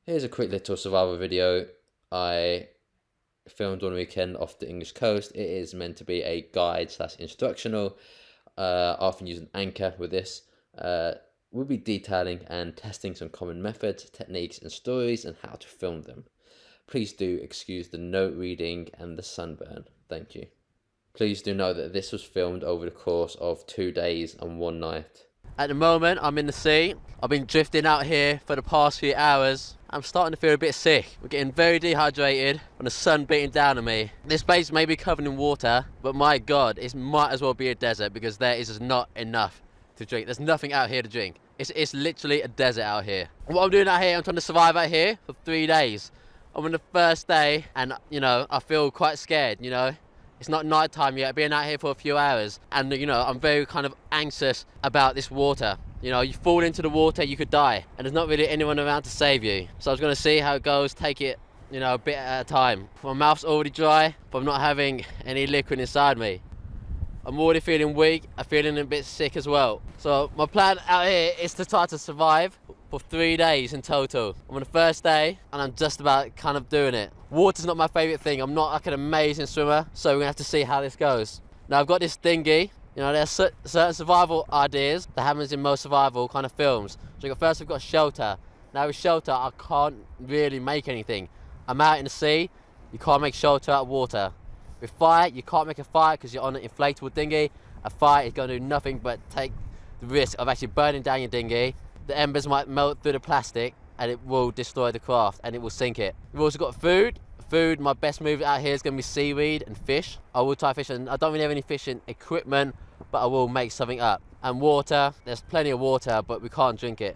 Here's a quick little survival video I filmed one weekend off the English coast. It is meant to be a guide / instructional. I often use an anchor with this. We'll be detailing and testing some common methods, techniques and stories and how to film them. Please do excuse the note reading and the sunburn. Thank you. Please do know that this was filmed over the course of 2 days and 1 night. At the moment, I'm in the sea. I've been drifting out here for the past few hours. I'm starting to feel a bit sick. We're getting very dehydrated from the sun beating down on me. This place may be covered in water, but my God, it might as well be a desert because there is just not enough to drink. There's nothing out here to drink. It's literally a desert out here. What I'm doing out here, I'm trying to survive out here for 3 days. I'm on the first day and, I feel quite scared, It's not night time yet, being out here for a few hours. And, I'm very kind of anxious about this water. You fall into the water, you could die. And there's not really anyone around to save you. So I was going to see how it goes, take it, a bit at a time. My mouth's already dry, but I'm not having any liquid inside me. I'm already feeling weak, I'm feeling a bit sick as well. So my plan out here is to try to survive for 3 days in total. I'm on the first day and I'm just about kind of doing it. Water's not my favourite thing. I'm not like an amazing swimmer, so we're gonna have to see how this goes. Now I've got this dinghy. There's certain survival ideas that happens in most survival kind of films. So first we've got shelter. Now with shelter, I can't really make anything. I'm out in the sea, you can't make shelter out of water. With fire, you can't make a fire because you're on an inflatable dinghy. A fire is going to do nothing but take the risk of actually burning down your dinghy. The embers might melt through the plastic and it will destroy the craft and it will sink it. We've also got food. Food, my best move out here is going to be seaweed and fish. I will try fishing. I don't really have any fishing equipment, but I will make something up. And water, there's plenty of water, but we can't drink it.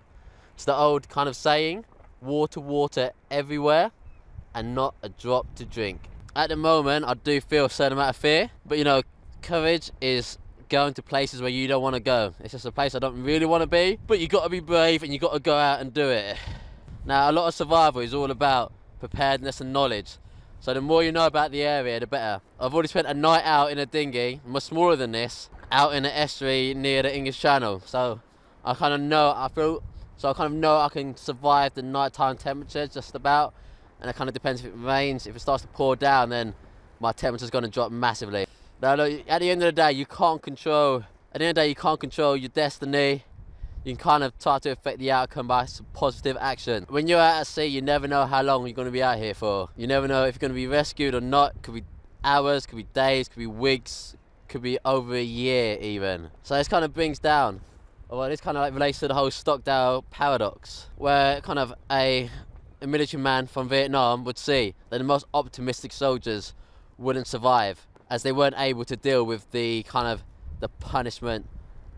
It's the old kind of saying, water everywhere and not a drop to drink. At the moment, I do feel a certain amount of fear, but courage is going to places where you don't want to go. It's just a place I don't really want to be, but you got to be brave and you got to go out and do it. Now, a lot of survival is all about preparedness and knowledge. So the more you know about the area, the better. I've already spent a night out in a dinghy, much smaller than this, out in an estuary near the English Channel. So I kind of know, I can survive the nighttime temperature just about. And it kind of depends if it rains. If it starts to pour down, then my temperature's going to drop massively. Now, look, at the end of the day, you can't control your destiny. You can kind of try to affect the outcome by some positive action. When you're out at sea, you never know how long you're going to be out here for. You never know if you're going to be rescued or not. It could be hours, could be days, could be weeks, could be over a year even. So this kind of brings down, this kind of like relates to the whole Stockdale paradox, where kind of a military man from Vietnam would see that the most optimistic soldiers wouldn't survive, as they weren't able to deal with the kind of the punishment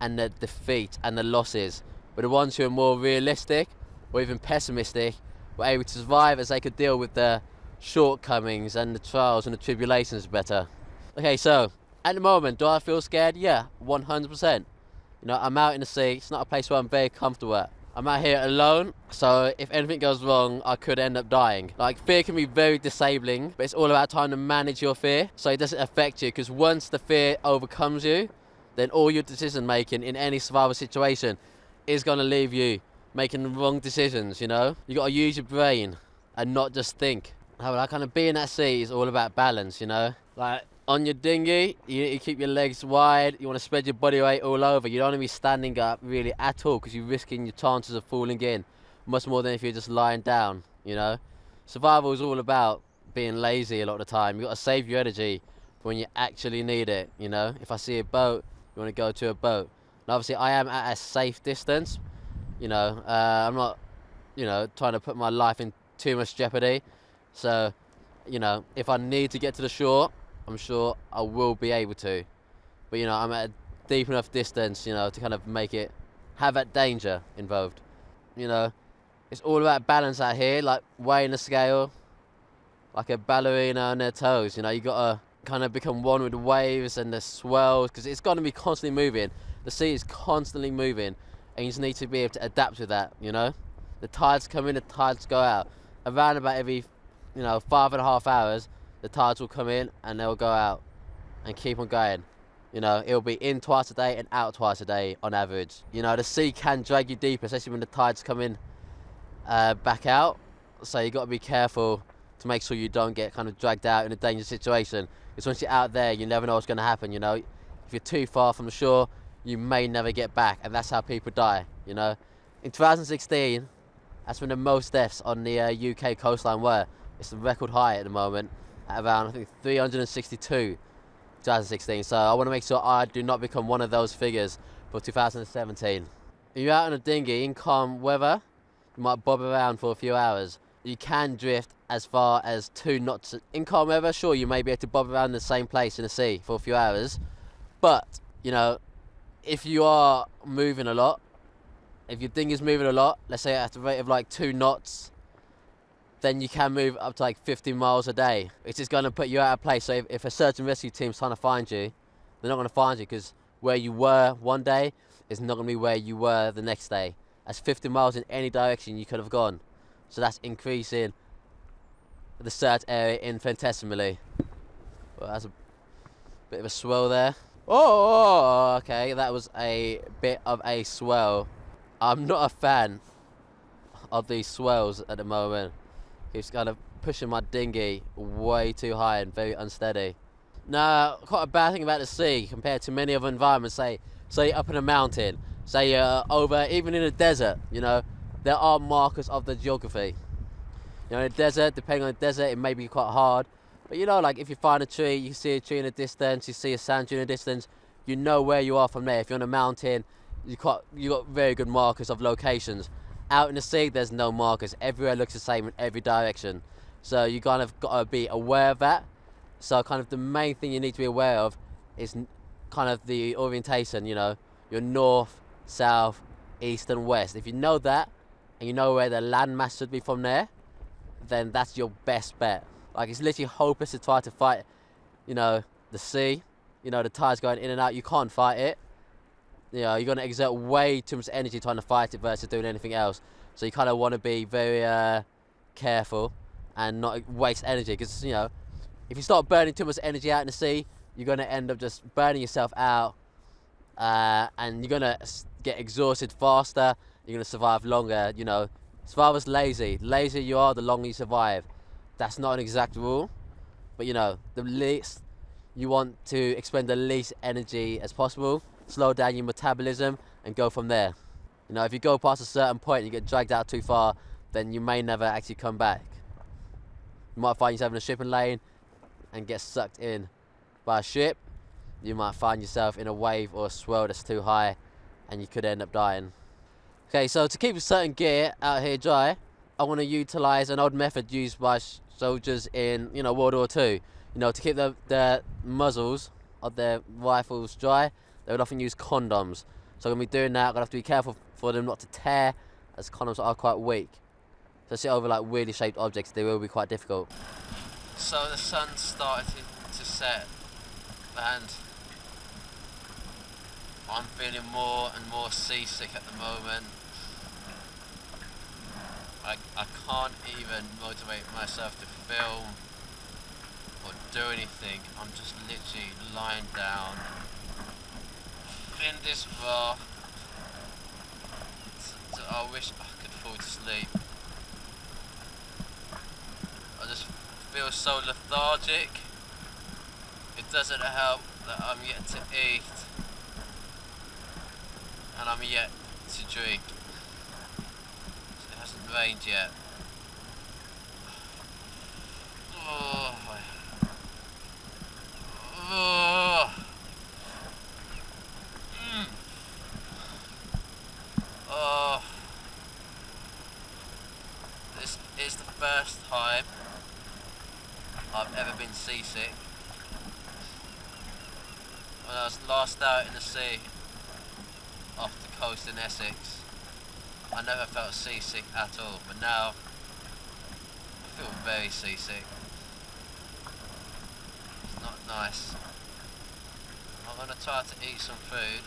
and the defeat and the losses. But the ones who are more realistic or even pessimistic were able to survive as they could deal with the shortcomings and the trials and the tribulations better. Okay, so at the moment, do I feel scared? Yeah, 100%. I'm out in the sea. It's not a place where I'm very comfortable at. I'm out here alone, so if anything goes wrong, I could end up dying. Like, fear can be very disabling, but it's all about trying to manage your fear so it doesn't affect you, because once the fear overcomes you, then all your decision making in any survival situation is going to leave you making the wrong decisions, You got to use your brain and not just think. Like, kind of being at sea is all about balance, Like, on your dinghy, you keep your legs wide, you want to spread your body weight all over. You don't want to be standing up really at all because you're risking your chances of falling in much more than if you're just lying down, Survival is all about being lazy a lot of the time. You've got to save your energy for when you actually need it, If I see a boat, you want to go to a boat. And obviously, I am at a safe distance, I'm not, trying to put my life in too much jeopardy. So, if I need to get to the shore, I'm sure I will be able to. But, I'm at a deep enough distance, to kind of have that danger involved. It's all about balance out here, like weighing the scale, like a ballerina on their toes, You got to kind of become one with the waves and the swells, because it's going to be constantly moving. The sea is constantly moving, and you just need to be able to adapt with that, The tides come in, the tides go out. Around about every, 5.5 hours, the tides will come in and they'll go out and keep on going. It'll be in twice a day and out twice a day on average. The sea can drag you deeper, especially when the tides come in back out. So you got to be careful to make sure you don't get kind of dragged out in a dangerous situation. Because once you're out there, you never know what's going to happen, you know. If you're too far from the shore, you may never get back, and that's how people die, you know. In 2016, that's when the most deaths on the UK coastline were. It's the record high at the moment, at around, I think, 362, 2016. So I want to make sure I do not become one of those figures for 2017. If you're out on a dinghy in calm weather, you might bob around for a few hours. You can drift as far as 2 knots. In calm weather, sure, you may be able to bob around the same place in the sea for a few hours. But, you know, if you are moving a lot, if your dinghy's moving a lot, let's say at the rate of like 2 knots, then you can move up to like 50 miles a day. It's just going to put you out of place. So if a search and rescue team's trying to find you, they're not going to find you, because where you were one day is not going to be where you were the next day. That's 50 miles in any direction you could have gone. So that's increasing the search area infinitesimally. Well, that's a bit of a swell there. Oh, okay, that was a bit of a swell. I'm not a fan of these swells at the moment. It's kind of pushing my dinghy way too high and very unsteady. Now, quite a bad thing about the sea compared to many other environments, say up in a mountain, say over, even in a desert, you know, there are markers of the geography. You know, in a desert, depending on the desert, it may be quite hard. But you know, like if you find a tree, you see a tree in the distance, you see a sand dune in the distance, you know where you are from there. If you're on a mountain, you got very good markers of locations. Out in the sea, there's no markers. Everywhere looks the same in every direction. So you kind of got to be aware of that. So kind of the main thing you need to be aware of is kind of the orientation, you know, your north, south, east and west. If you know that, and you know where the landmass should be from there, then that's your best bet. Like, it's literally hopeless to try to fight, you know, the sea. You know, the tide's going in and out. You can't fight it. You know, you're going to exert way too much energy trying to fight it versus doing anything else. So you kind of want to be very careful and not waste energy. Because, you know, if you start burning too much energy out in the sea, you're going to end up just burning yourself out. And you're going to get exhausted faster. You're going to survive longer. You know, survivor's lazy. The lazier you are, the longer you survive. That's not an exact rule. But, you know, the least you want to expend the least energy as possible. Slow down your metabolism and go from there. You know, if you go past a certain point and you get dragged out too far, then you may never actually come back. You might find yourself in a shipping lane and get sucked in by a ship. You might find yourself in a wave or a swell that's too high and you could end up dying. Okay, so to keep a certain gear out here dry, I want to utilize an old method used by soldiers in, you know, World War II. You know, to keep the muzzles of their rifles dry, they would often use condoms. So I'm going to be doing that. I'm going to have to be careful for them not to tear, as condoms are quite weak. So sit over like weirdly shaped objects, they will be quite difficult. So the sun started to set, and I'm feeling more and more seasick at the moment. I can't even motivate myself to film or do anything. I'm just literally lying down in this raft. I wish I could fall asleep. I just feel so lethargic. It doesn't help that I'm yet to eat and I'm yet to drink. It hasn't rained yet. Oh. Oh. Oh. This is the first time I've ever been seasick. When I was last out in the sea off the coast in Essex, I never felt seasick at all, but now I feel very seasick. It's not nice. I'm gonna try to eat some food.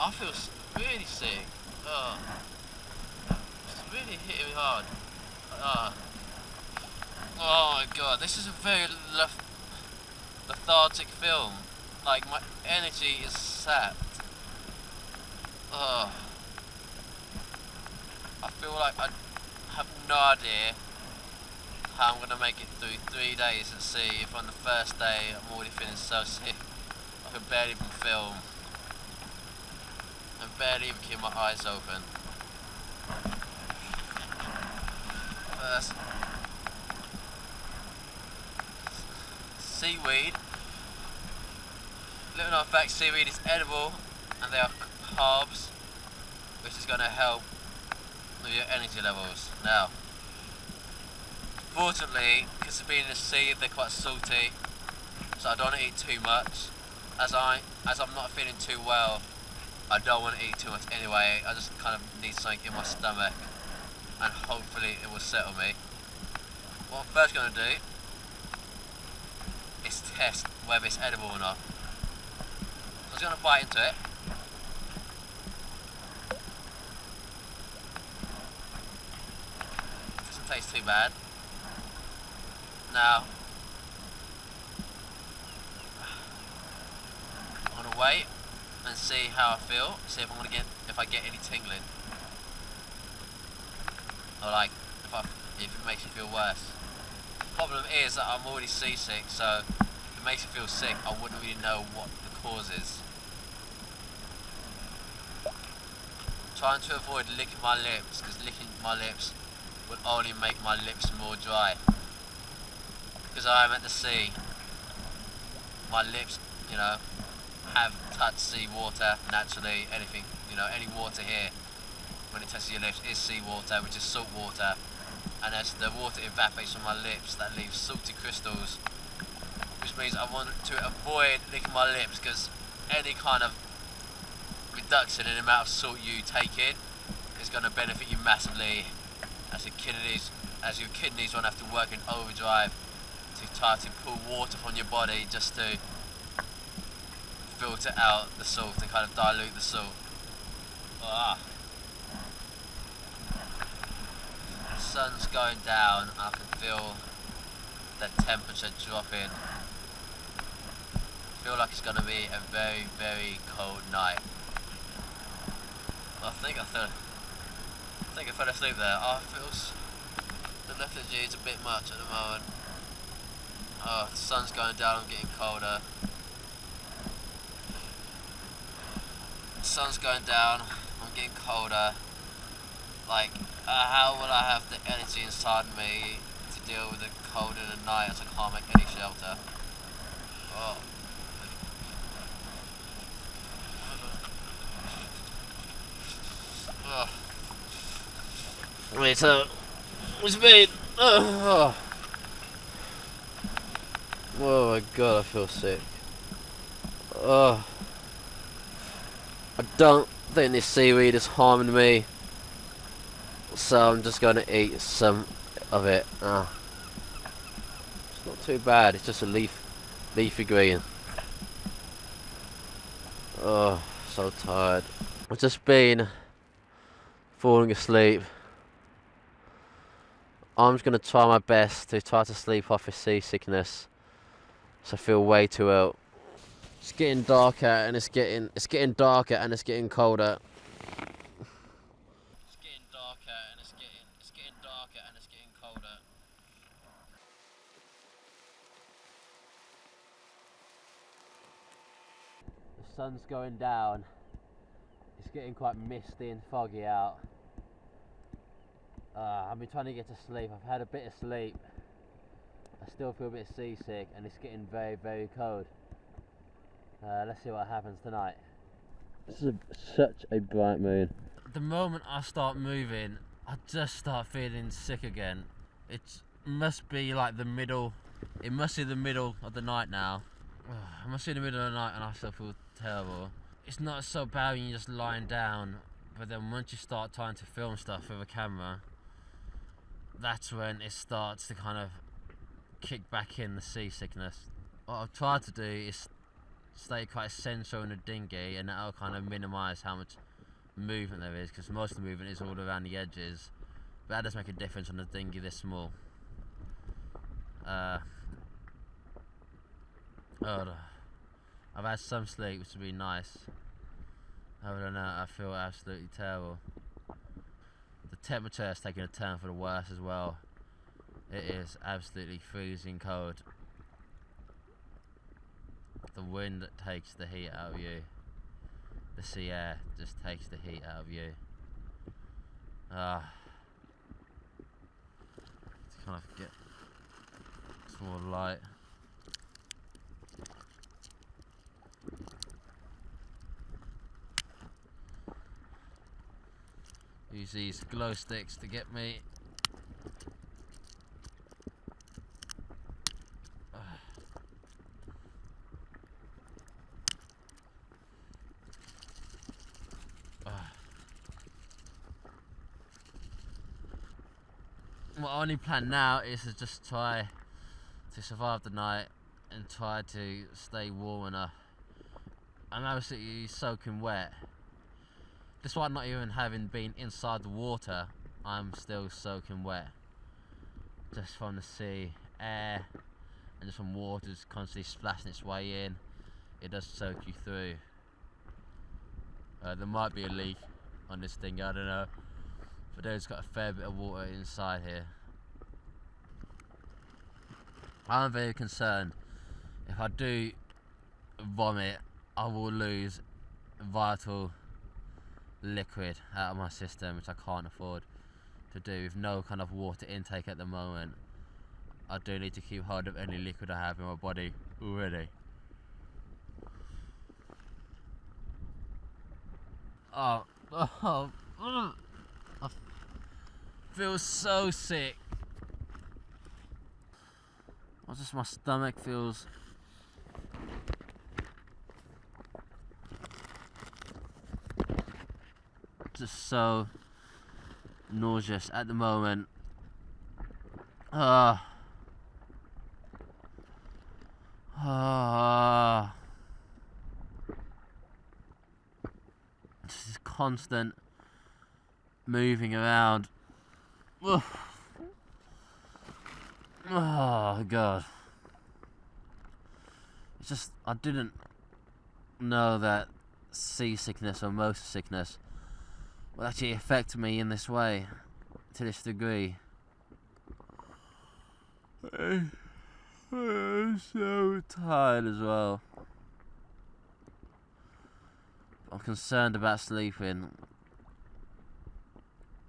I feel really sick. It's really hitting me hard. Oh my god, this is a very lethargic film. like my energy is sapped. Oh, I feel like I have no idea how I'm gonna make it through 3 days at sea if on the first day I'm already feeling so sick. I can barely even film and barely even keep my eyes open. Seaweed. Little known fact, seaweed is edible and they are carbs, which is going to help with your energy levels. Now, fortunately, because of being in the sea, they're quite salty, so I don't want to eat too much. As I'm not feeling too well, I don't want to eat too much anyway. I just kind of need something in my stomach, and hopefully it will settle me. What I'm first going to do is test whether it's edible or not. So I'm just going to bite into it. Doesn't taste too bad. Now, I'm going to wait and see how I feel, see if I get any tingling, or like if it makes you feel worse. The problem is that I'm already seasick, so if it makes you feel sick, I wouldn't really know what the cause is. I'm trying to avoid licking my lips, because licking my lips will only make my lips more dry. Because I am at the sea, my lips, have touched sea water naturally. Anything, any water here, when it touches your lips, is sea water, which is salt water. And as the water evaporates from my lips, that leaves salty crystals, which means I want to avoid licking my lips, because any kind of reduction in the amount of salt you take in is going to benefit you massively, as your kidneys won't have to work in overdrive to try to pull water from your body just to filter out the salt and kind of dilute the salt. The sun's going down, I can feel the temperature dropping. I feel like it's going to be a very, very cold night. I think I fell asleep there. It feels, the lethargy is a bit much at the moment. The sun's going down, I'm getting colder. The sun's going down, I'm getting colder. How will I have the energy inside me to deal with the cold in the night as I can't make any shelter? Wait, so it's been. Oh my god, I feel sick. I don't think this seaweed is harming me, so I'm just going to eat some of it. It's not too bad, it's just a leafy green. So tired. I've just been falling asleep. I'm just going to try my best to try to sleep off this seasickness, so I feel way too ill. It's getting darker and it's getting darker and it's getting colder. It's getting darker and it's getting darker and it's getting colder. The sun's going down. It's getting quite misty and foggy out. I've been trying to get to sleep. I've had a bit of sleep. I still feel a bit seasick and it's getting very, very cold. Let's see what happens tonight. This is such a bright moon. The moment I start moving, I just start feeling sick again. It must be like the middle. It must be the middle of the night now. It must be the middle of the night and I still feel terrible. It's not so bad when you're just lying down, but then once you start trying to film stuff with a camera, that's when it starts to kind of kick back in, the seasickness. What I've tried to do is stay quite central in the dinghy, and that'll kind of minimise how much movement there is, because most of the movement is all around the edges, but that does make a difference on a dinghy this small. I've had some sleep, which has been nice. Other than that, I feel absolutely terrible. The temperature has taken a turn for the worse as well. It is absolutely freezing cold. The wind takes the heat out of you. The sea air just takes the heat out of you. To kind of get some more light. Use these glow sticks to get me. My only plan now is to just try to survive the night and try to stay warm enough. I'm absolutely soaking wet. Despite not even having been inside the water, I'm still soaking wet. Just from the sea air and just from water just constantly splashing its way in, it does soak you through. There might be a leak on this thing, I don't know. But there's got a fair bit of water inside here. I'm very concerned. If I do vomit, I will lose vital liquid out of my system, which I can't afford to do with no kind of water intake at the moment. I do need to keep hold of any liquid I have in my body already. I feel so sick. Just my stomach feels just so nauseous at the moment. Just constant moving around. Oh god. It's just, I didn't know that seasickness or motion sickness would actually affect me in this way, to this degree. I'm so tired as well. I'm concerned about sleeping.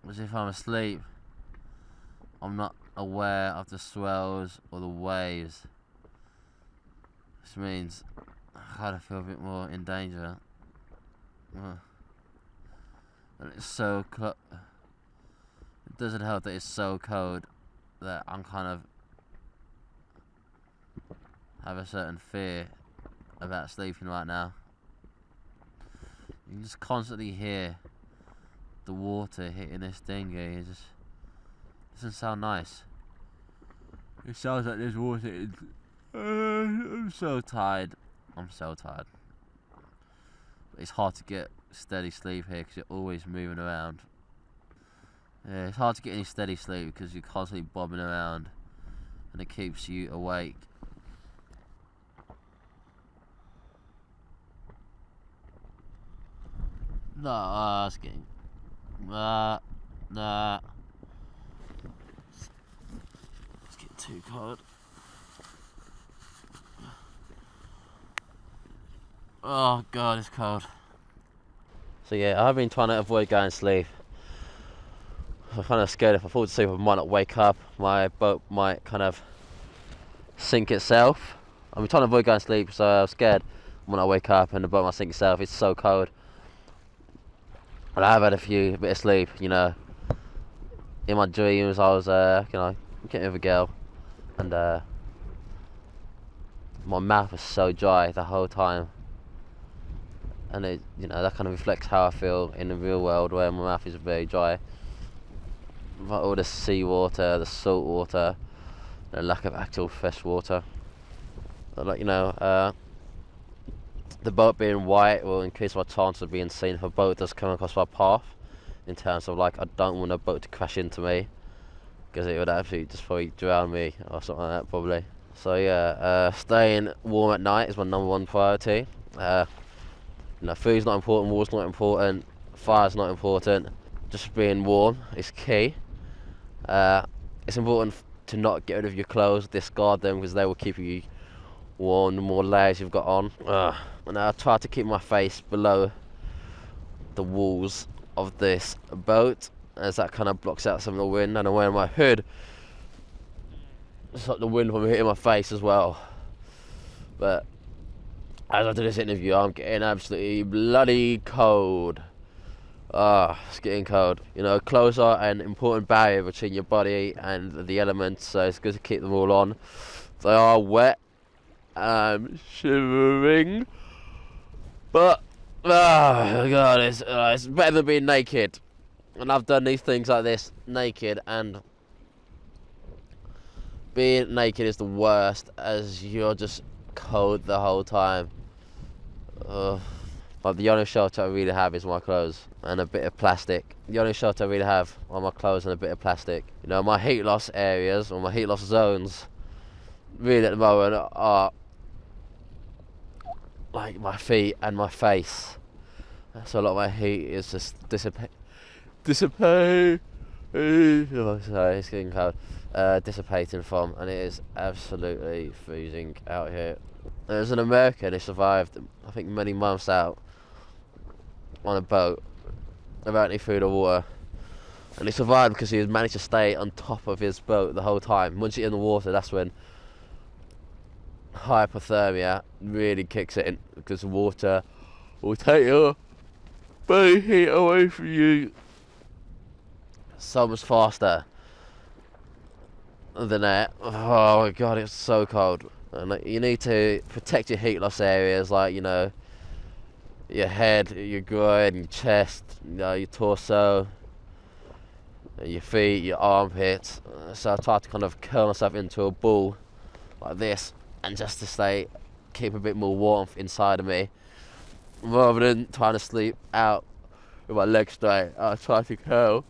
As if I'm asleep, I'm not aware of the swells or the waves. Which means I kind of feel a bit more in danger. And it's so cold. It doesn't help that it's so cold that I'm kind of have a certain fear about sleeping right now. You can just constantly hear the water hitting this dinghy. It just doesn't sound nice. It sounds like there's water in. I'm so tired. I'm so tired. It's hard to get steady sleep here because you're always moving around. Yeah, it's hard to get any steady sleep because you're constantly bobbing around and it keeps you awake. No, it's getting... Nah. It's getting too cold. Oh god, it's cold. So yeah, I've been trying to avoid going to sleep. I'm kind of scared if I fall asleep I might not wake up. My boat might kind of sink itself. I've been trying to avoid going to sleep, so I'm scared when I wake up and the boat might sink itself. It's so cold. And I have had a bit of sleep, you know. In my dreams I was getting with a girl and my mouth was so dry the whole time. And it, that kind of reflects how I feel in the real world, where my mouth is very dry. Like all the seawater, the salt water, the lack of actual fresh water. But the boat being white will increase my chance of being seen if a boat does come across my path. In terms of I don't want a boat to crash into me, because it would absolutely just probably drown me or something like that probably. So yeah, staying warm at night is my #1 priority. Food's not important, water's not important, fire's not important. Just being warm is key. It's important to not get rid of your clothes, discard them, because they will keep you warm the more layers you've got on. And I try to keep my face below the walls of this boat, as that kind of blocks out some of the wind, and I'm wearing my hood to stop the wind from hitting my face as well. But as I do this interview, I'm getting absolutely bloody cold. It's getting cold. Clothes are an important barrier between your body and the elements, so it's good to keep them all on. They are wet. I'm shivering. But, oh God, it's better than being naked. And I've done these things like this naked, and being naked is the worst, as you're just cold the whole time. But the only shelter I really have is my clothes and a bit of plastic. The only shelter I really have are my clothes and a bit of plastic. My heat loss areas, or my heat loss zones, really at the moment are like my feet and my face. So a lot of my heat is just dissipate. Oh, sorry, it's getting cold. Dissipating from, and it is absolutely freezing out here. There's an American who survived, I think, many months out on a boat without any food or water, and he survived because he had managed to stay on top of his boat the whole time. Once you're in the water, that's when hypothermia really kicks in, because the water will take your body heat away from you so much faster than that. Oh my God, it's so cold. And you need to protect your heat loss areas, like your head, your groin, your chest, your torso, your feet, your armpits. So I try to kind of curl myself into a ball like this, and just to keep a bit more warmth inside of me, rather than trying to sleep out with my legs straight. I try to curl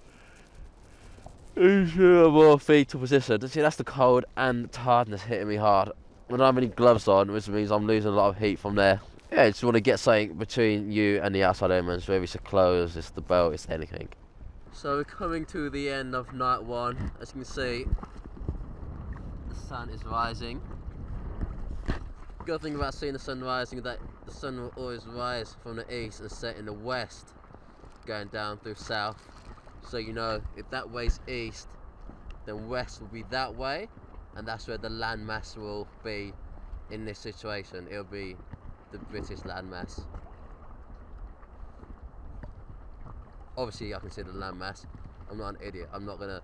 into a more fetal position. See, that's the cold and tiredness hitting me hard. I don't have any gloves on, which means I'm losing a lot of heat from there. Yeah, just want to get something between you and the outside elements, whether it's the clothes, it's the boat, it's anything. So we're coming to the end of night one. As you can see, the sun is rising. Good thing about seeing the sun rising is that the sun will always rise from the east and set in the west, going down through south. So if that way's east, then west will be that way, and that's where the landmass will be in this situation. It'll be the British landmass. Obviously I can see the landmass. I'm not an idiot. I'm not gonna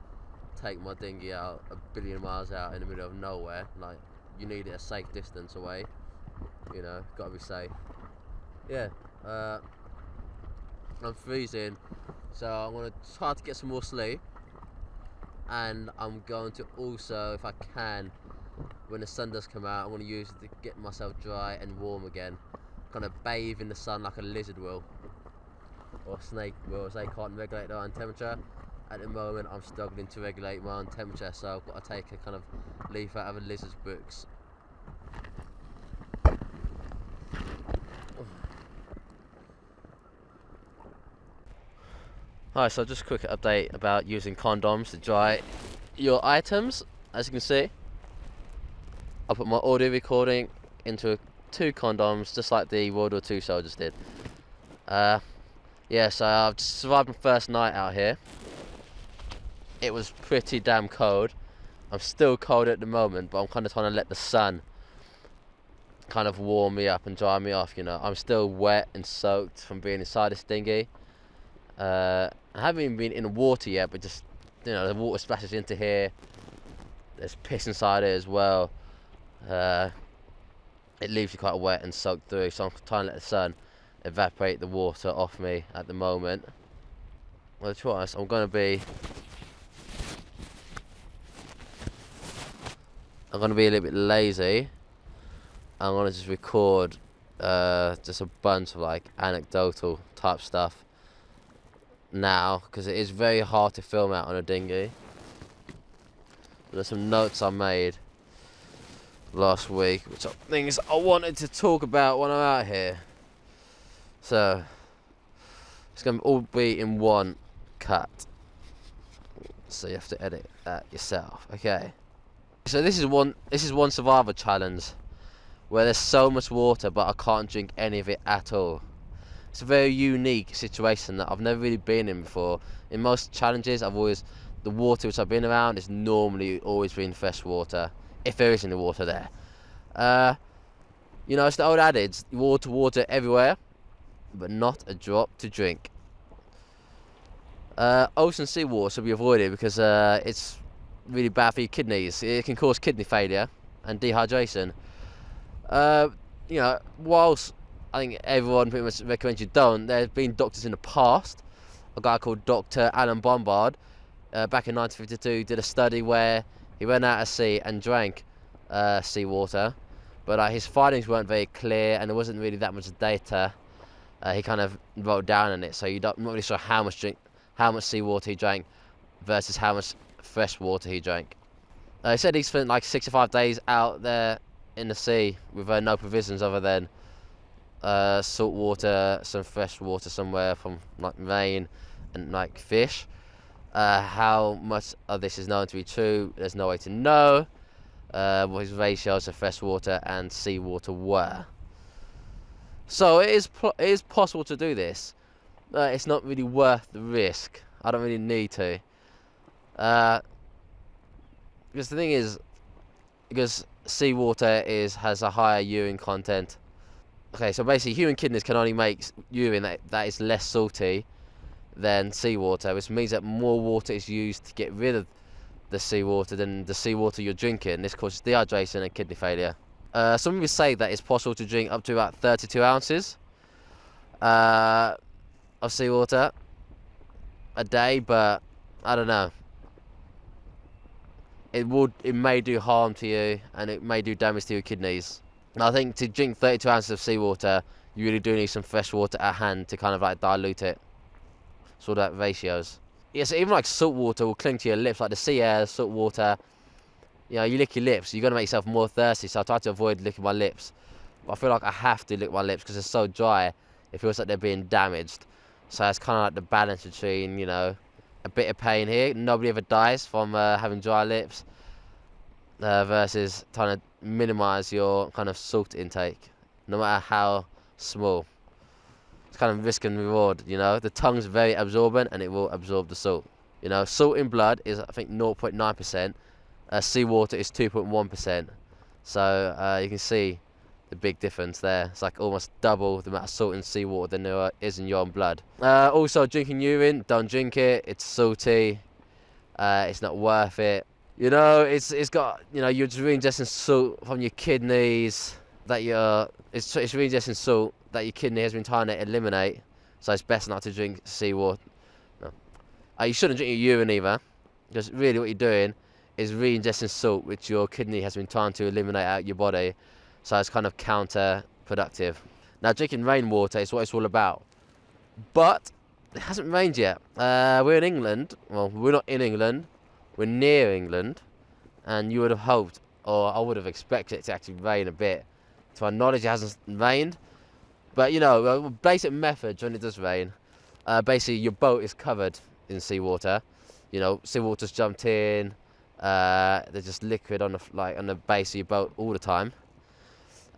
take my dinghy out a billion miles out in the middle of nowhere. Like, you need it a safe distance away. Gotta be safe. Yeah, I'm freezing, so I'm gonna try to get some more sleep, and I'm going to also, if I can, when the sun does come out, I'm going to use it to get myself dry and warm again. Kind of bathe in the sun like a lizard will, or a snake will, as they can't regulate their own temperature. At the moment I'm struggling to regulate my own temperature, so I've got to take a kind of leaf out of a lizard's books. Hi, so just a quick update about using condoms to dry your items. As you can see, I put my audio recording into 2 condoms, just like the World War II soldiers did. Yeah, so I've survived my first night out here. It was pretty damn cold. I'm still cold at the moment, but I'm kind of trying to let the sun kind of warm me up and dry me off. I'm still wet and soaked from being inside this dinghy. I haven't even been in the water yet, but just, the water splashes into here. There's piss inside it as well. It leaves you quite wet and soaked through, so I'm trying to let the sun evaporate the water off me at the moment. Well, to be honest, I'm going to be a little bit lazy. I'm going to just record just a bunch of anecdotal type stuff now, because it is very hard to film out on a dinghy. There's some notes I made last week, which are things I wanted to talk about when I'm out here. So it's going to all be in one cut. So you have to edit that yourself. Okay. So this is one survival challenge where there's so much water, but I can't drink any of it at all. It's a very unique situation that I've never really been in before. In most challenges, the water which I've been around is normally always been fresh water, if there is any water there. It's the old adage, water everywhere, but not a drop to drink. Ocean seawater should be avoided because it's really bad for your kidneys. It can cause kidney failure and dehydration. Whilst I think everyone pretty much recommends you don't, there have been doctors in the past. A guy called Dr. Alan Bombard, back in 1952, did a study where he went out at sea and drank seawater, but his findings weren't very clear and there wasn't really that much data. He kind of wrote down on it, so I'm not really sure how much seawater he drank versus how much fresh water he drank. He said he spent like 65 days out there in the sea with no provisions other than salt water, some fresh water somewhere from like rain and like fish. How much of this is known to be true, there's no way to know what his ratios of fresh water and seawater were. So it is possible to do this. It's not really worth the risk. I don't really need to. Because the thing is, because seawater has a higher urine content. Okay, so basically human kidneys can only make urine that is less salty than seawater, which means that more water is used to get rid of the seawater than the seawater you're drinking. This causes dehydration and kidney failure. Some people say that it's possible to drink up to about 32 ounces of seawater a day, but I don't know. It may do harm to you and it may do damage to your kidneys. And I think to drink 32 ounces of seawater, you really do need some fresh water at hand to kind of like dilute it. Sort of like ratios. Yes, even like salt water will cling to your lips, like the sea air, salt water. You lick your lips, you're going to make yourself more thirsty, so I try to avoid licking my lips. But I feel like I have to lick my lips because they're so dry, it feels like they're being damaged. So it's kind of like the balance between, a bit of pain here. Nobody ever dies from having dry lips versus trying to minimise your kind of salt intake, no matter how small. It's kind of risk and reward, The tongue's very absorbent and it will absorb the salt. Salt in blood is, I think, 0.9%. Seawater is 2.1%. So you can see the big difference there. It's like almost double the amount of salt in seawater than there is in your own blood. Also, drinking urine, don't drink it. It's salty. It's not worth it. It's got, you're just reingesting salt from your kidneys it's reingesting salt that your kidney has been trying to eliminate. So it's best not to drink seawater. No. You shouldn't drink your urine either, because really what you're doing is reingesting salt which your kidney has been trying to eliminate out your body. So it's kind of counterproductive. Now, drinking rainwater is what it's all about. But it hasn't rained yet. We're in England. Well, we're not in England. We're near England. And you would have hoped, or I would have expected it to actually rain a bit. To my knowledge, it hasn't rained. But, basic methods when it does rain. Basically, your boat is covered in seawater. Seawater's jumped in. There's just liquid on the base of your boat all the time.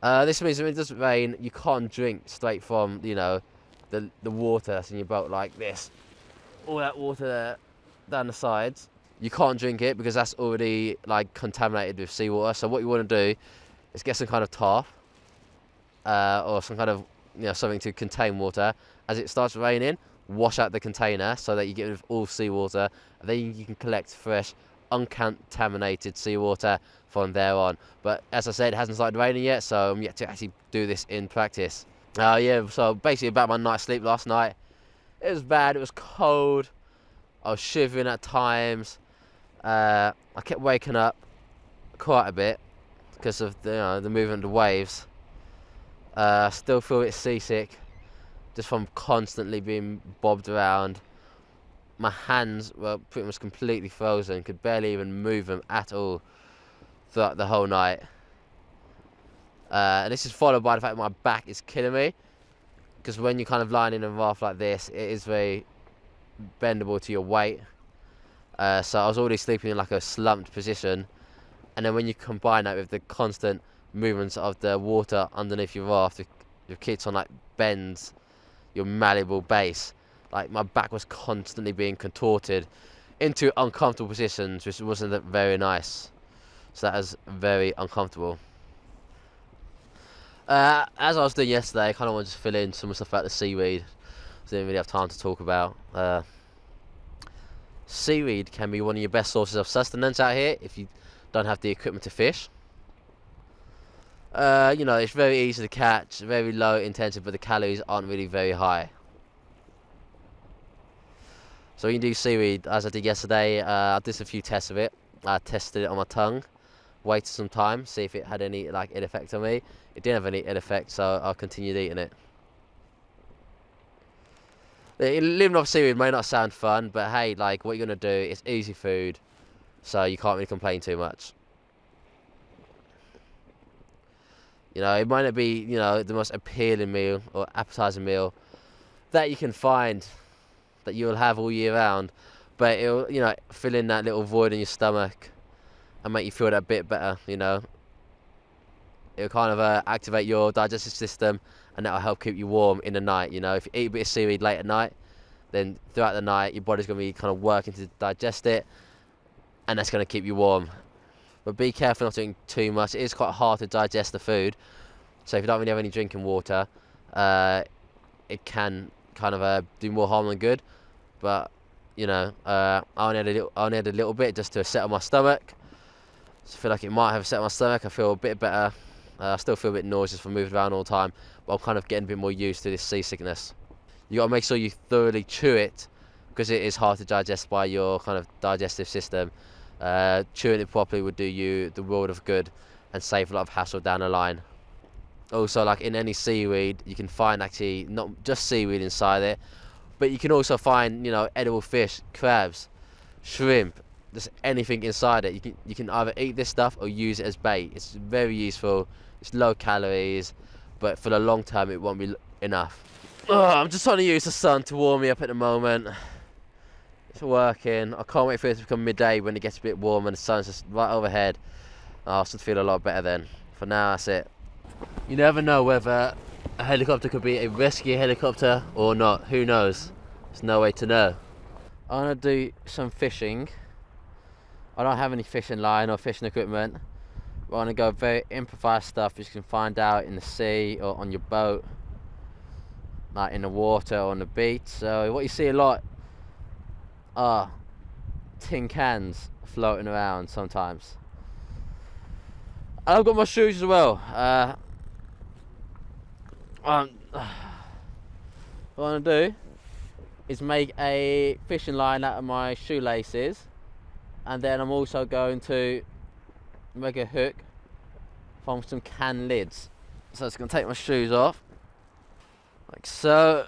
This means when it does rain, you can't drink straight from the water that's in your boat like this. All that water there down the sides, you can't drink it because that's already contaminated with seawater. So what you want to do is get some kind of tarp or some kind of something to contain water. As it starts raining, wash out the container so that you get rid of all seawater, and then you can collect fresh, uncontaminated seawater from there on. But as I said, it hasn't started raining yet, so I'm yet to actually do this in practice. So basically about my night's sleep last night, it was bad. It was cold. I was shivering at times. I kept waking up quite a bit because of the movement of the waves. I still feel a bit seasick just from constantly being bobbed around. My hands were pretty much completely frozen, could barely even move them at all throughout the whole night. And this is followed by the fact that my back is killing me. because when you're kind of lying in a raft like this, it is very bendable to your weight. So I was already sleeping in like a slumped position, and then when you combine that with the constant movements of the water underneath your raft, your kits on like bends, your malleable base, like my back was constantly being contorted into uncomfortable positions, which wasn't very nice. So that was very uncomfortable. As I was doing yesterday, I kind of wanted to fill in some stuff about the seaweed. I didn't really have time to talk about. Seaweed can be one of your best sources of sustenance out here if you don't have the equipment to fish. You know, it's very easy to catch, very low intensive, but the calories aren't really very high. So you can do seaweed, as I did yesterday. I did a few tests of it. I tested it on my tongue, waited some time, see if it had any ill effect on me. It didn't have any ill effect, so I continued eating it. Living off seaweed may not sound fun, but hey, like, what you're gonna do, it's easy food, so you can't really complain too much. You know, it might not be, you know, the most appealing meal or appetizing meal that you can find, that you'll have all year round, but it'll, you know, fill in that little void in your stomach and make you feel that bit better, you know. It'll kind of activate your digestive system, and that'll help keep you warm in the night, you know. If you eat a bit of seaweed late at night, then throughout the night, your body's going to be kind of working to digest it, and that's going to keep you warm. But be careful not to eat too much. It is quite hard to digest the food, so if you don't really have any drinking water, it can kind of do more harm than good. But you know, I only had a little bit just to settle my stomach. So I feel like it might have settled my stomach. I feel a bit better. I still feel a bit nauseous from moving around all the time, but I'm kind of getting a bit more used to this seasickness. You got to make sure you thoroughly chew it, because it is hard to digest by your kind of digestive system. Chewing it properly would do you the world of good and save a lot of hassle down the line. Also, like in any seaweed, you can find actually not just seaweed inside it, but you can also find, you know, edible fish, crabs, shrimp, just anything inside it. You can either eat this stuff or use it as bait. It's very useful. It's low calories, but for the long term, it won't be enough. I'm just trying to use the sun to warm me up at the moment. It's working. I can't wait for it to become midday when it gets a bit warm and the sun's just right overhead. I'll start to feel a lot better then. For now, that's it. You never know whether a helicopter could be a rescue helicopter or not. Who knows? There's no way to know. I'm gonna do some fishing. I don't have any fishing line or fishing equipment. We're gonna go very improvised stuff you can find out in the sea or on your boat, like in the water or on the beach. So what you see a lot are tin cans floating around sometimes. I've got my shoes as well. What I want to do is make a fishing line out of my shoelaces, and then I'm also going to make a hook from some can lids. So it's going to take my shoes off, like so.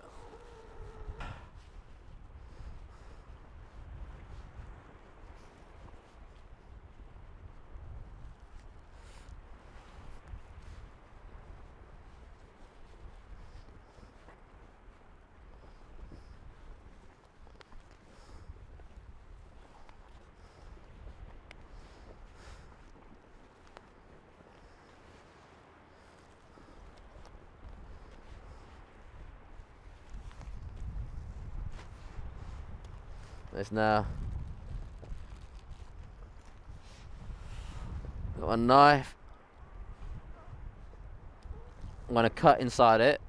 There's now got a knife. I'm going to cut inside it.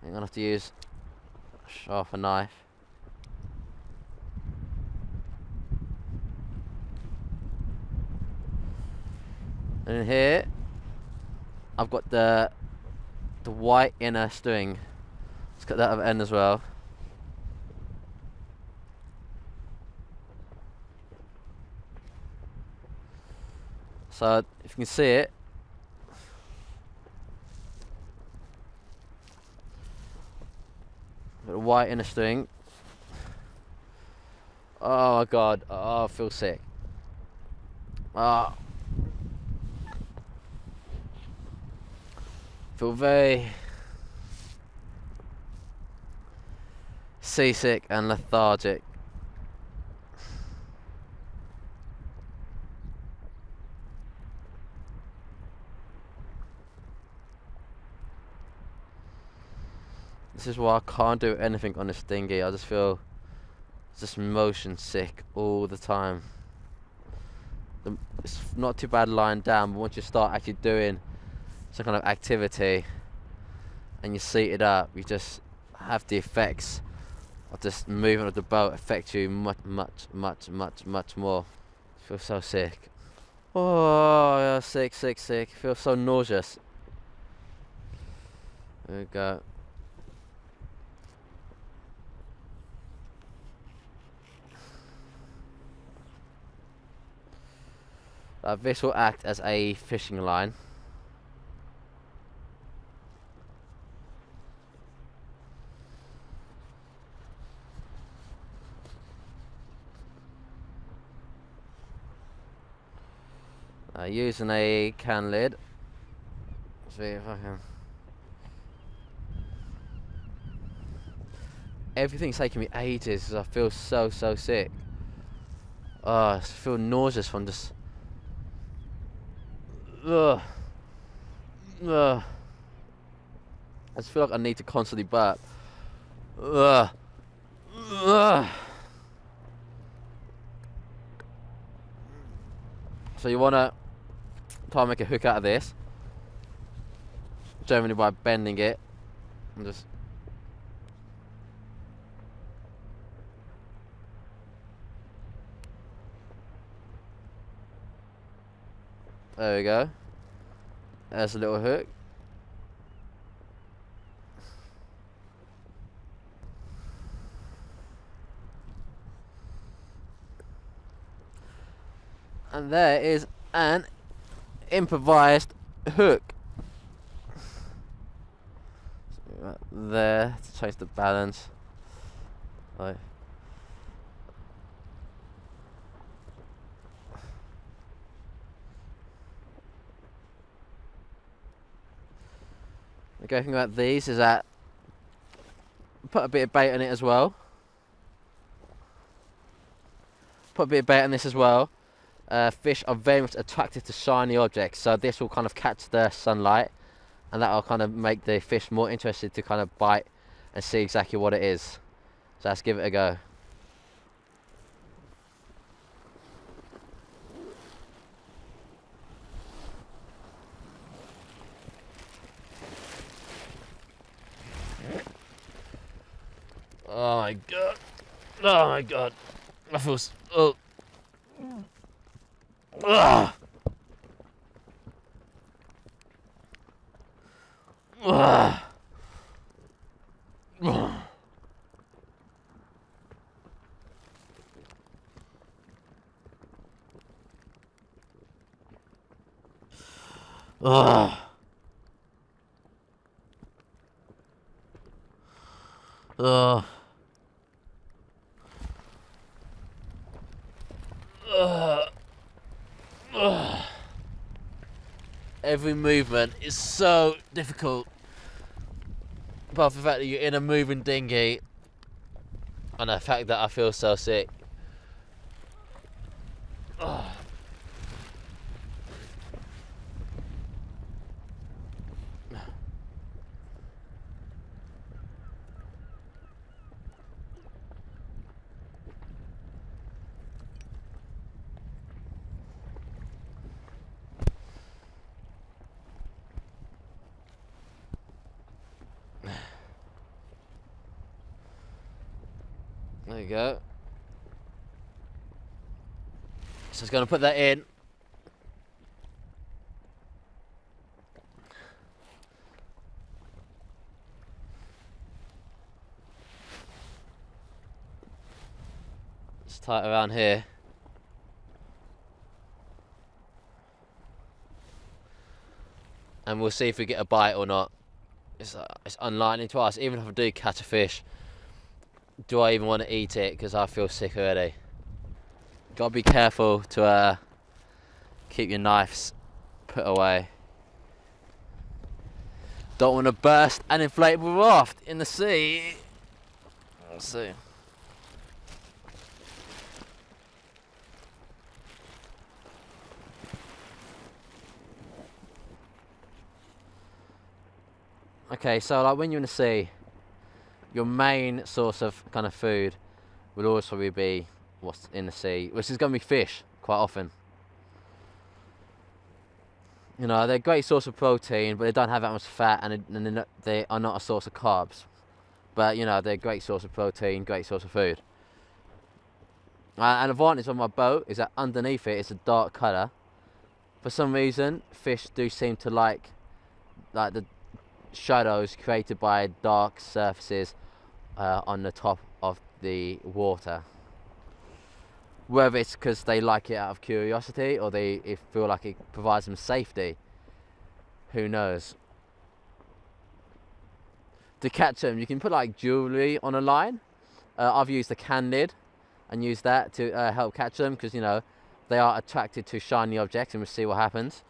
I'm going to have to use a sharper knife. And in here I've got the white inner string. Let's cut that other end as well. So if you can see it, got a white inner string. Oh my god, oh, I feel sick. Oh. feel very seasick and lethargic. This is why I can't do anything on this dinghy. I just feel just motion sick all the time. It's not too bad lying down, but once you start actually doing some kind of activity and you seated up, you just have the effects of just moving of the boat affect you much more. I feel so sick. Oh, yeah, sick. I feel so nauseous. There we go. This will act as a fishing line. Using a can lid. See if I can. Everything's taking me ages because I feel so sick. Oh, I feel nauseous from just. Ugh. I just feel like I need to constantly burp. Ugh. So you wanna try and make a hook out of this, generally by bending it and just. There we go. There's a little hook. And there is an improvised hook. Right there to change the balance. Right. The great thing about these is that put a bit of bait on it as well. Put a bit of bait on this as well. Fish are very much attracted to shiny objects, so this will kind of catch the sunlight, and that will kind of make the fish more interested to kind of bite and see exactly what it is. So let's give it a go. Oh my god. Oh my god. I feel oh. Ugh. Ugh. Ugh. Ugh. Ugh. Every movement is so difficult, apart from the fact that you're in a moving dinghy and the fact that I feel so sick. Ugh. There you go. So it's going to put that in. Just tie it around here. And we'll see if we get a bite or not. It's unlikely to us. Even if I do catch a fish, do I even want to eat it? Because I feel sick already. Gotta be careful to keep your knives put away. Don't want to burst an inflatable raft in the sea. Let's see. Okay, so like when you're in the sea, your main source of kind of food will always probably be what's in the sea, which is going to be fish quite often. You know, they're a great source of protein, but they don't have that much fat, and they are not a source of carbs. But you know, they're a great source of protein, great source of food. An advantage on my boat is that underneath it is a dark colour. For some reason, fish do seem to like the shadows created by dark surfaces on the top of the water. Whether it's because they like it out of curiosity or they feel like it provides them safety, who knows. To catch them, you can put like jewellery on a line. I've used a can lid and used that to help catch them, because you know they are attracted to shiny objects, and we'll see what happens.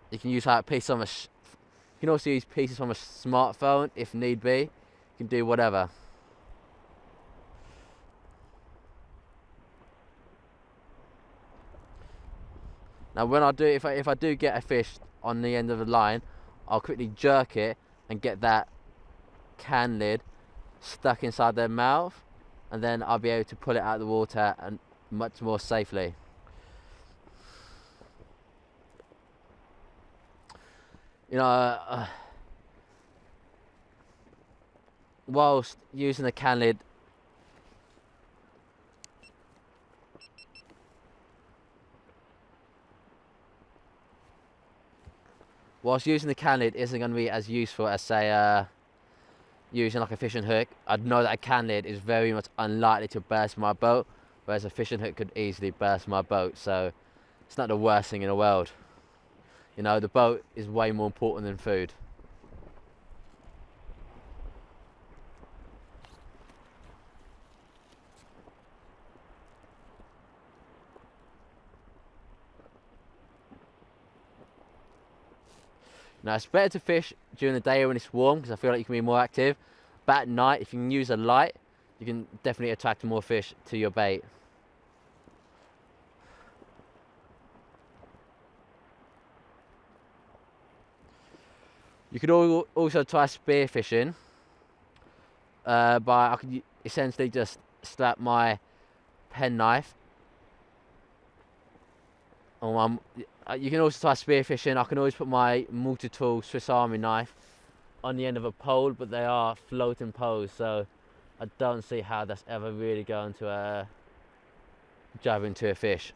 You can use like a piece on you can also use pieces from a smartphone if need be. You can do whatever. Now when I do, if I do get a fish on the end of the line, I'll quickly jerk it and get that can lid stuck inside their mouth, and then I'll be able to pull it out of the water and much more safely. You know, whilst using the can lid, isn't going to be as useful as say using like a fishing hook. I'd know that a can lid is very much unlikely to burst my boat, whereas a fishing hook could easily burst my boat, so it's not the worst thing in the world. You know, the boat is way more important than food. Now it's better to fish during the day when it's warm, because I feel like you can be more active. But at night, if you can use a light, you can definitely attract more fish to your bait. You could also try spear fishing. I could essentially just strap my penknife on my. You can also try spear fishing. I can always put my multi-tool Swiss Army knife on the end of a pole, but they are floating poles, so I don't see how that's ever really going to jab into a fish.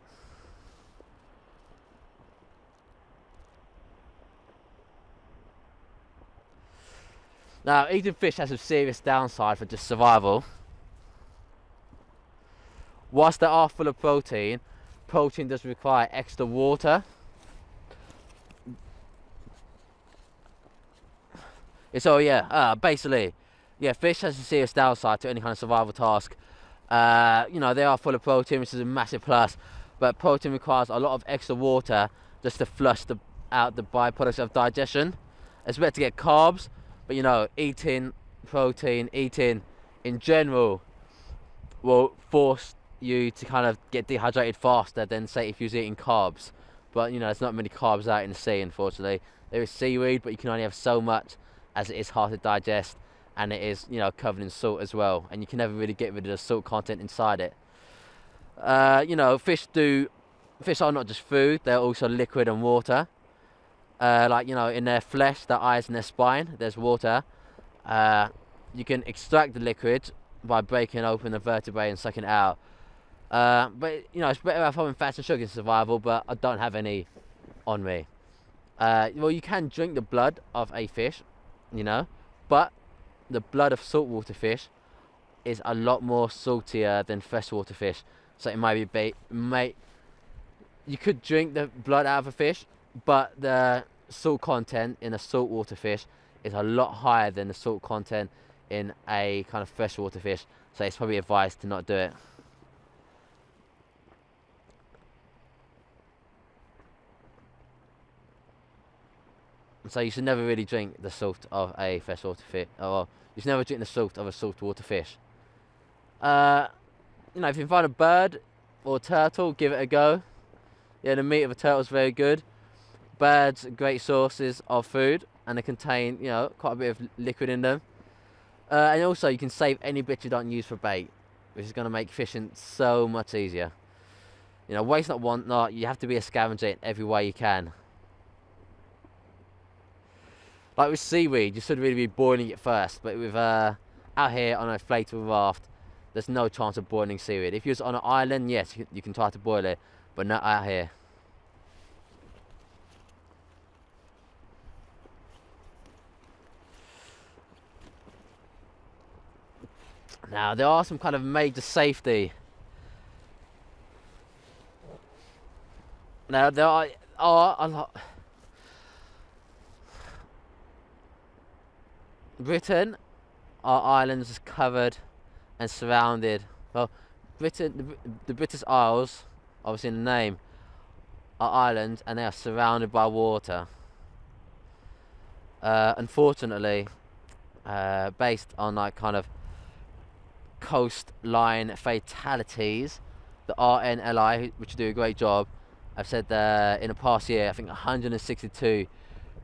Now, eating fish has a serious downside for just survival. Whilst they are full of protein, protein does require extra water. So yeah, basically, yeah, fish has a serious downside to any kind of survival task. You know, they are full of protein, which is a massive plus, but protein requires a lot of extra water just to flush out the byproducts of digestion. It's better to get carbs, but you know, eating protein, eating in general, will force you to kind of get dehydrated faster than say if you was eating carbs. But you know, there's not many carbs out in the sea, unfortunately. There is seaweed, but you can only have so much, as it is hard to digest, and it is, you know, covered in salt as well, and you can never really get rid of the salt content inside it. You know, fish are not just food, they're also liquid and water. Like, you know, in their flesh, their eyes and their spine, there's water. You can extract the liquid by breaking open the vertebrae and sucking it out. But you know, it's better having fats and sugar in survival, but I don't have any on me. Well, you can drink the blood of a fish, you know, but the blood of saltwater fish is a lot more saltier than freshwater fish. So it might be you could drink the blood out of a fish, but the salt content in a saltwater fish is a lot higher than the salt content in a kind of freshwater fish. So it's probably advised to not do it. So you should never really drink the salt of a freshwater fish. Or you should never drink the salt of a saltwater fish. You know, if you can find a bird or turtle, give it a go. Yeah, the meat of a turtle is very good. Birds are great sources of food, and they contain, you know, quite a bit of liquid in them. And also, you can save any bits you don't use for bait, which is going to make fishing so much easier. You know, waste not, want not. You have to be a scavenger in every way you can. Like with seaweed, you should really be boiling it first, but with out here on a floatable raft, there's no chance of boiling seaweed. If you're on an island, yes, you can try to boil it, but not out here. Now, there are some kind of major safety. Now, there are a lot. Britain, our islands is covered and surrounded. Well, Britain, the British Isles, obviously in the name, are islands, and they are surrounded by water. Unfortunately, based on like kind of coastline fatalities, the RNLI, which do a great job, have said that in the past year, I think 162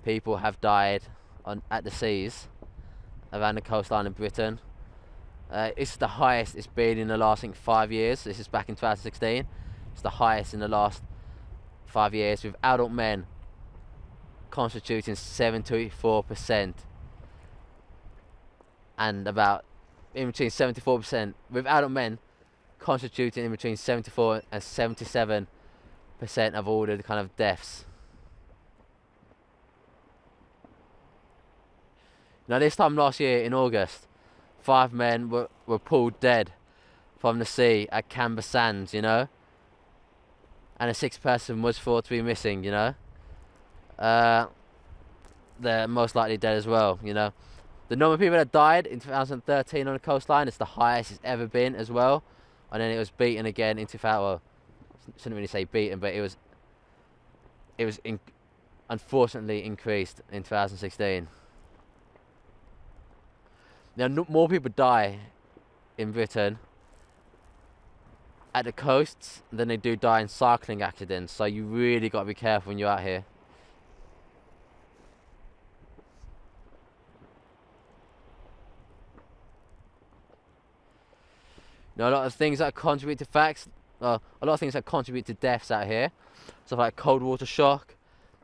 people have died at the seas around the coastline of Britain. It's the highest it's been in the last, I think, 5 years. This is back in 2016. It's the highest in the last 5 years, with adult men constituting 74%, and about in between 74%, with adult men constituting in between 74 and 77% of all the kind of deaths. Now, this time last year in August, 5 men were pulled dead from the sea at Canberra Sands, you know, and a 6th person was thought to be missing, you know. They're most likely dead as well, you know. The number of people that died in 2013 on the coastline is the highest it's ever been as well, and then it was beaten again in 2000. Well, shouldn't really say beaten, but it was unfortunately increased in 2016. Now, more people die in Britain at the coasts than they do die in cycling accidents, so you really got to be careful when you're out here. Now, a lot of things that contribute to a lot of things that contribute to deaths out here, stuff like cold water shock,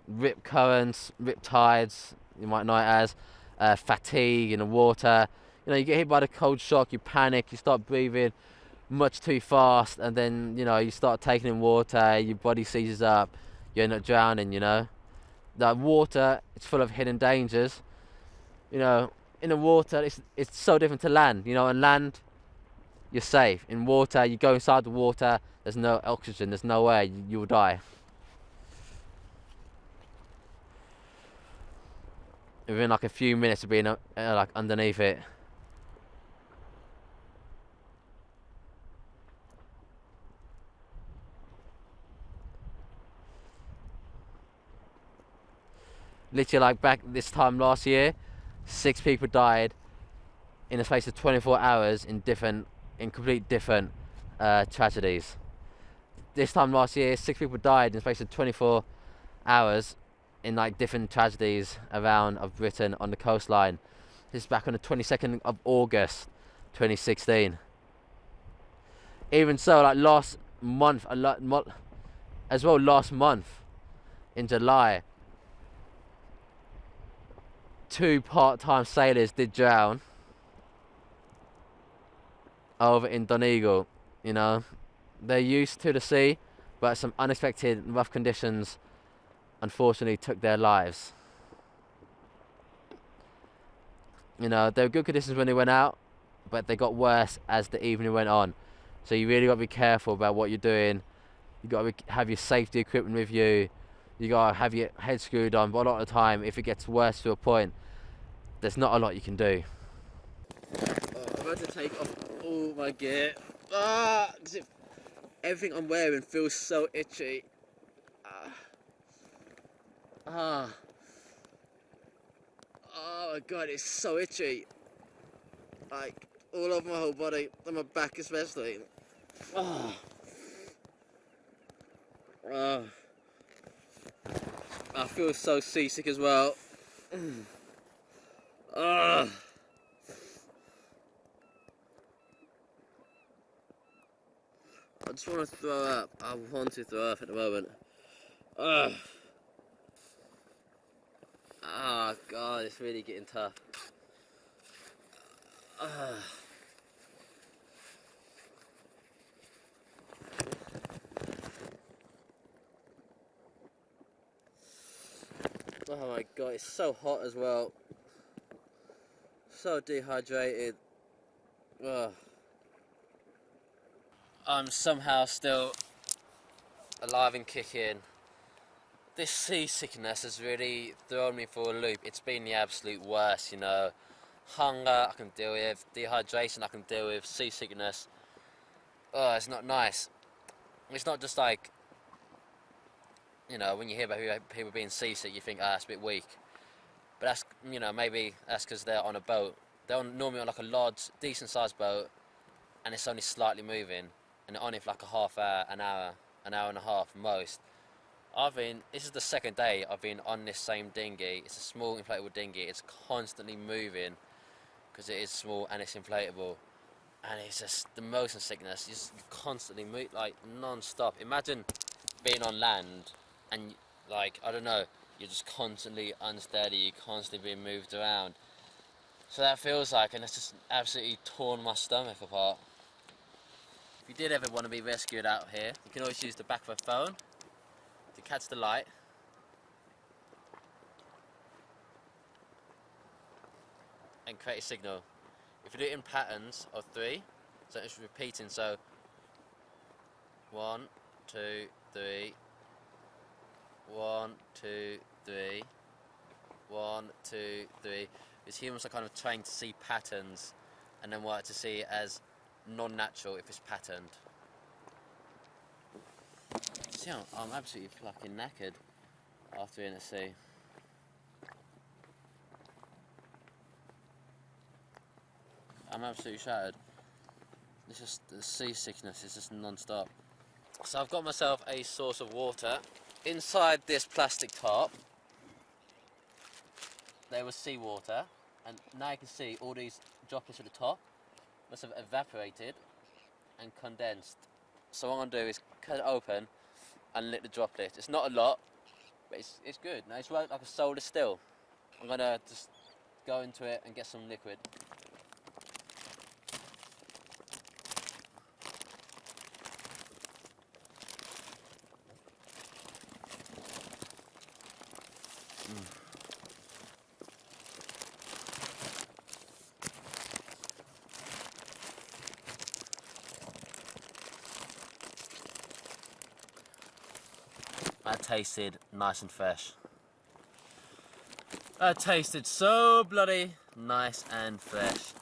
rip currents, rip tides, you might know it as, fatigue in the water. You know, you get hit by the cold shock, you panic, you start breathing much too fast, and then, you know, you start taking in water, your body seizes up, you end up drowning, you know. The water, it's full of hidden dangers. You know, in the water, it's so different to land. You know, on land, you're safe. In water, you go inside the water, there's no oxygen, there's no way, you will die. Within like a few minutes of being like underneath it. Literally, like back this time last year, 6 people died in the space of 24 hours in complete different tragedies. This time last year, 6 people died in the space of 24 hours in like different tragedies around of Britain on the coastline. This is back on the 22nd of August 2016. Even so, like last month in July, 2 part-time sailors did drown over in Donegal. You know, they're used to the sea, but some unexpected rough conditions unfortunately took their lives. You know, they were good conditions when they went out, but they got worse as the evening went on. So you really got to be careful about what you're doing. You got to have your safety equipment with you. You got to have your head screwed on. But a lot of the time, if it gets worse to a point, there's not a lot you can do. I'm about to take off all my gear. Everything I'm wearing feels so itchy. Oh my god, it's so itchy. Like, all over my whole body, and my back especially. Oh. Oh. I feel so seasick as well. Oh. I just want to throw up. I want to throw up at the moment. Oh god, it's really getting tough. Oh my god, it's so hot as well. So dehydrated. Ugh. I'm somehow still alive and kicking. This seasickness has really thrown me for a loop. It's been the absolute worst, you know. Hunger I can deal with, dehydration I can deal with, seasickness. Oh, it's not nice. It's not just like, you know, when you hear about people being seasick, you think, that's a bit weak. But that's, you know, maybe that's because they're on a boat. They're normally on like a large, decent sized boat, and it's only slightly moving, and they're on it for like a half hour, an hour and a half most. This is the second day I've been on this same dinghy. It's a small inflatable dinghy. It's constantly moving because it is small and it's inflatable, and it's just the motion sickness. You just constantly move, like non-stop. Imagine being on land and, like, I don't know, you're just constantly unsteady, you're constantly being moved around. So that feels like, and it's just absolutely torn my stomach apart. If you did ever want to be rescued out here, you can always use the back of a phone to catch the light. And create a signal. If you do it in patterns of 3, so it's repeating, so 1, 2, 3, 1, 2, 3, 1, 2, 3. Because humans are kind of trained to see patterns and then work to see it as non-natural if it's patterned. See, I'm absolutely fucking knackered after being at sea. I'm absolutely shattered. It's just the seasickness is just non-stop. So I've got myself a source of water. Inside this plastic tarp, there was seawater, and now you can see all these droplets at the top must have evaporated and condensed. So what I'm gonna do is cut it open and lick the droplet. It's not a lot, but it's good. Now it's right like a soda still. I'm gonna just go into it and get some liquid. That tasted nice and fresh. That tasted so bloody nice and fresh.